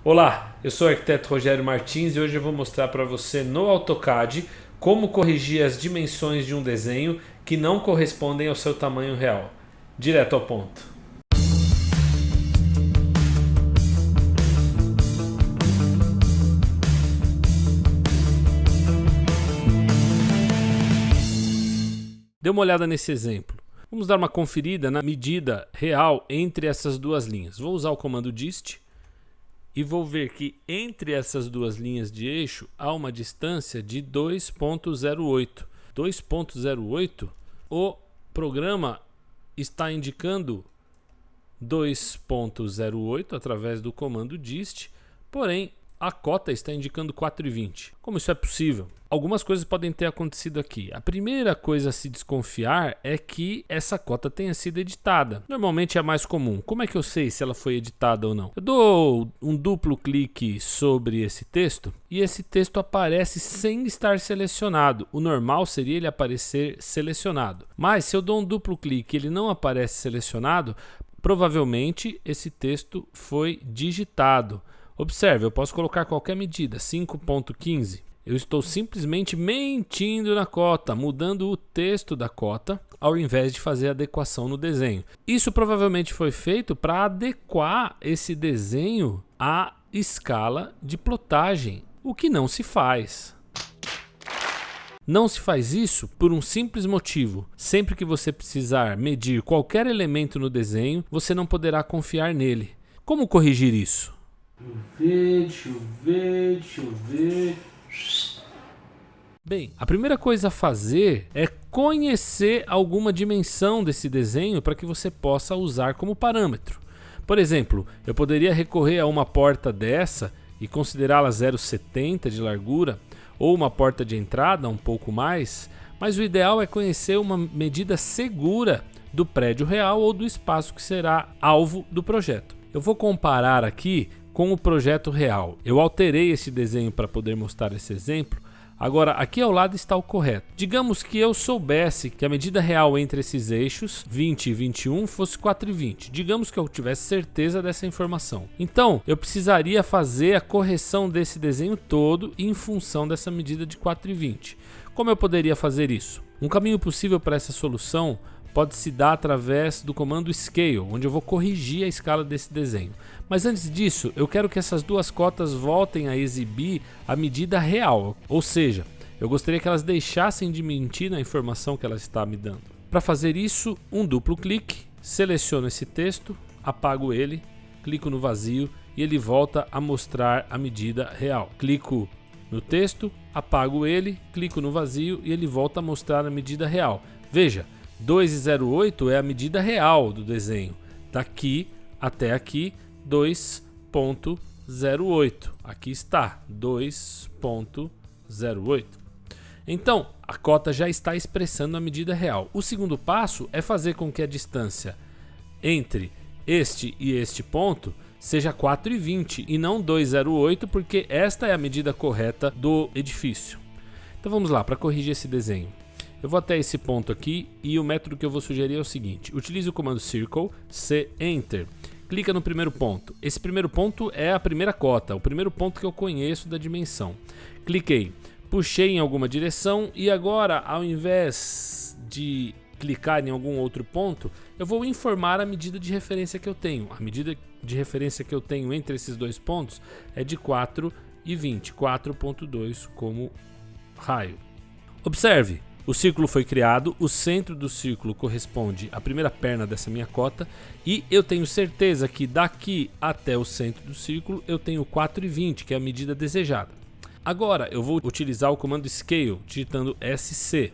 Olá, eu sou o arquiteto Rogério Martins e hoje eu vou mostrar para você no AutoCAD como corrigir as dimensões de um desenho que não correspondem ao seu tamanho real. Direto ao ponto. Dê uma olhada nesse exemplo. Vamos dar uma conferida na medida real entre essas duas linhas. Vou usar o comando dist e vou ver que entre essas duas linhas de eixo há uma distância de 2.08. 2.08, o programa está indicando 2.08 através do comando dist, porém a cota está indicando 4,20. Como isso é possível? Algumas coisas podem ter acontecido aqui. A primeira coisa a se desconfiar é que essa cota tenha sido editada. Normalmente é mais comum. Como é que eu sei se ela foi editada ou não? Eu dou um duplo clique sobre esse texto e esse texto aparece sem estar selecionado. O normal seria ele aparecer selecionado. Mas se eu dou um duplo clique e ele não aparece selecionado, provavelmente esse texto foi digitado. Observe, eu posso colocar qualquer medida, 5.15. Eu estou simplesmente mentindo na cota, mudando o texto da cota, ao invés de fazer a adequação no desenho. Isso provavelmente foi feito para adequar esse desenho à escala de plotagem, o que não se faz. Não se faz isso por um simples motivo. Sempre que você precisar medir qualquer elemento no desenho, você não poderá confiar nele. Como corrigir isso? Deixa eu ver. Bem, a primeira coisa a fazer é conhecer alguma dimensão desse desenho para que você possa usar como parâmetro. Por exemplo, eu poderia recorrer a uma porta dessa e considerá-la 0,70 de largura, ou uma porta de entrada um pouco mais, mas o ideal é conhecer uma medida segura do prédio real ou do espaço que será alvo do projeto. Eu vou comparar aqui com o projeto real. Eu alterei esse desenho para poder mostrar esse exemplo. Agora, aqui ao lado está o correto. Digamos que eu soubesse que a medida real entre esses eixos, 20 e 21, fosse 4,20. Digamos que eu tivesse certeza dessa informação. Então, eu precisaria fazer a correção desse desenho todo em função dessa medida de 4,20. Como eu poderia fazer isso? Um caminho possível para essa solução pode se dar através do comando Scale, onde eu vou corrigir a escala desse desenho. Mas antes disso, eu quero que essas duas cotas voltem a exibir a medida real, ou seja, eu gostaria que elas deixassem de mentir na informação que ela está me dando. Para fazer isso, um duplo clique, seleciono esse texto, apago ele, clico no vazio e ele volta a mostrar a medida real. Clico no texto, apago ele, clico no vazio e ele volta a mostrar a medida real. Veja, 2,08 é a medida real do desenho. Daqui até aqui, 2.08. Aqui está, 2.08. Então, a cota já está expressando a medida real. O segundo passo é fazer com que a distância entre este e este ponto seja 4,20 e não 2,08, porque esta é a medida correta do edifício. Então vamos lá, para corrigir esse desenho. Eu vou até esse ponto aqui e o método que eu vou sugerir é o seguinte. Utilize o comando Circle, C, Enter. Clica no primeiro ponto. Esse primeiro ponto é a primeira cota, o primeiro ponto que eu conheço da dimensão. Cliquei, puxei em alguma direção e agora, ao invés de clicar em algum outro ponto, eu vou informar a medida de referência que eu tenho. A medida de referência que eu tenho entre esses dois pontos é de 4,20, 4,2 como raio. Observe. O círculo foi criado, o centro do círculo corresponde à primeira perna dessa minha cota e eu tenho certeza que daqui até o centro do círculo eu tenho 4,20, que é a medida desejada. Agora eu vou utilizar o comando Scale, digitando SC,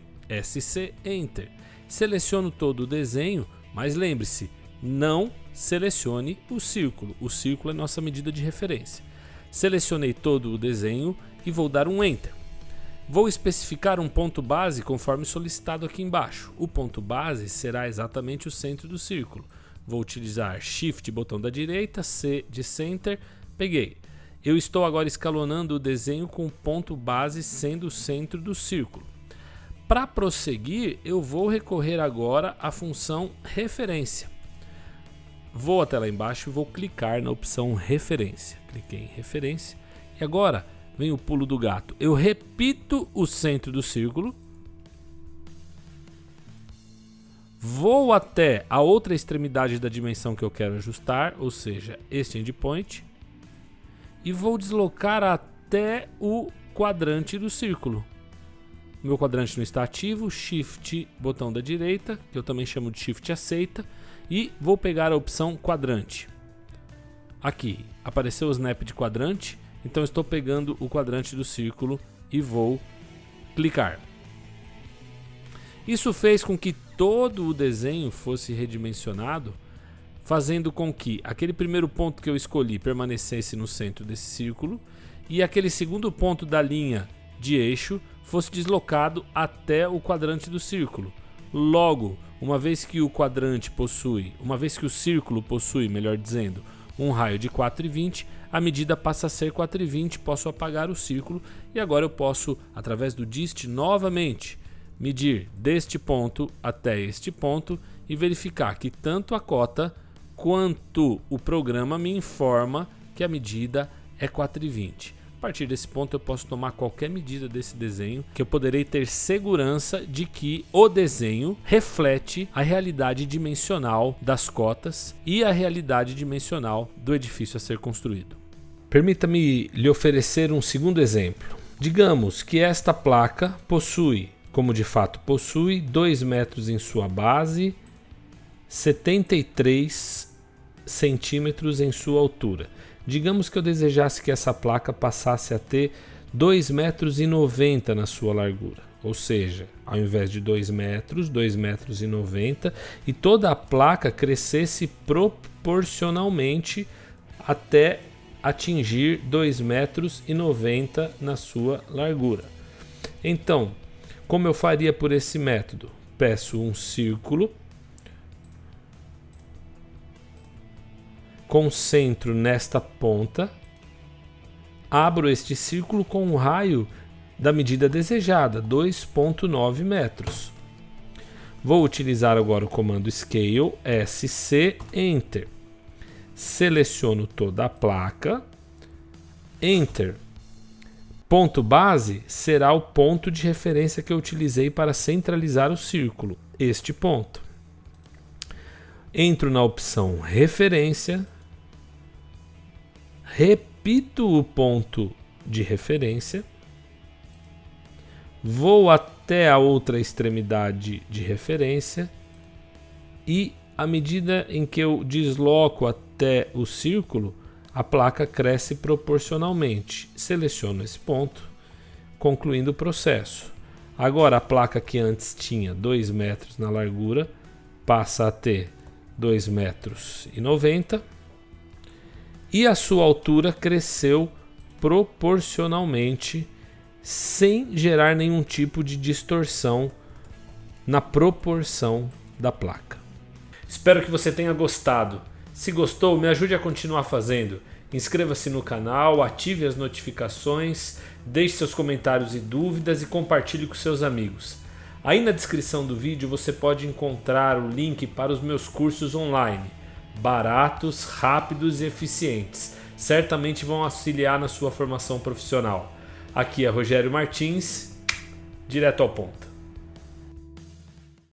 Enter. Seleciono todo o desenho, mas lembre-se, não selecione o círculo é nossa medida de referência. Selecionei todo o desenho e vou dar um Enter. Vou especificar um ponto base conforme solicitado aqui embaixo. O ponto base será exatamente o centro do círculo. Vou utilizar Shift, botão da direita, C de Center, peguei. Eu estou agora escalonando o desenho com o ponto base sendo o centro do círculo. Para prosseguir, eu vou recorrer agora à função referência. Vou até lá embaixo e vou clicar na opção referência. Cliquei em referência. E agora vem o pulo do gato. Eu repito o centro do círculo. Vou até a outra extremidade da dimensão que eu quero ajustar, ou seja, este endpoint. E vou deslocar até o quadrante do círculo. Meu quadrante não está ativo, Shift, botão da direita, que eu também chamo de Shift aceita, e vou pegar a opção quadrante. Aqui apareceu o snap de quadrante, então estou pegando o quadrante do círculo e vou clicar. Isso fez com que todo o desenho fosse redimensionado, fazendo com que aquele primeiro ponto que eu escolhi permanecesse no centro desse círculo e aquele segundo ponto da linha de eixo fosse deslocado até o quadrante do círculo. Logo, uma vez que o círculo possui, melhor dizendo, um raio de 4,20, a medida passa a ser 4,20, posso apagar o círculo e agora eu posso, através do dist, novamente medir deste ponto até este ponto e verificar que tanto a cota quanto o programa me informa que a medida é 4,20. A partir desse ponto eu posso tomar qualquer medida desse desenho, que eu poderei ter segurança de que o desenho reflete a realidade dimensional das cotas e a realidade dimensional do edifício a ser construído. Permita-me lhe oferecer um segundo exemplo. Digamos que esta placa possui, como de fato possui, 2 metros em sua base, 73 centímetros em sua altura. Digamos que eu desejasse que essa placa passasse a ter 2,90 metros na sua largura. Ou seja, ao invés de 2 metros, 2,90 metros e toda a placa crescesse proporcionalmente até atingir 2,90 metros na sua largura. Então, como eu faria por esse método? Peço um círculo, concentro nesta ponta, abro este círculo com um raio da medida desejada, 2,9 metros. Vou utilizar agora o comando Scale, SC, Enter. Seleciono toda a placa, Enter. Ponto base será o ponto de referência que eu utilizei para centralizar o círculo, este ponto. Entro na opção Referência, repito o ponto de referência, vou até a outra extremidade de referência e à medida em que eu desloco até o círculo, a placa cresce proporcionalmente. Seleciono esse ponto, concluindo o processo. Agora a placa que antes tinha 2 metros na largura passa a ter 2,90 metros e a sua altura cresceu proporcionalmente sem gerar nenhum tipo de distorção na proporção da placa. Espero que você tenha gostado. Se gostou, me ajude a continuar fazendo. Inscreva-se no canal, ative as notificações, deixe seus comentários e dúvidas e compartilhe com seus amigos. Aí na descrição do vídeo você pode encontrar o link para os meus cursos online, baratos, rápidos e eficientes. Certamente vão auxiliar na sua formação profissional. Aqui é Rogério Martins, direto ao ponto.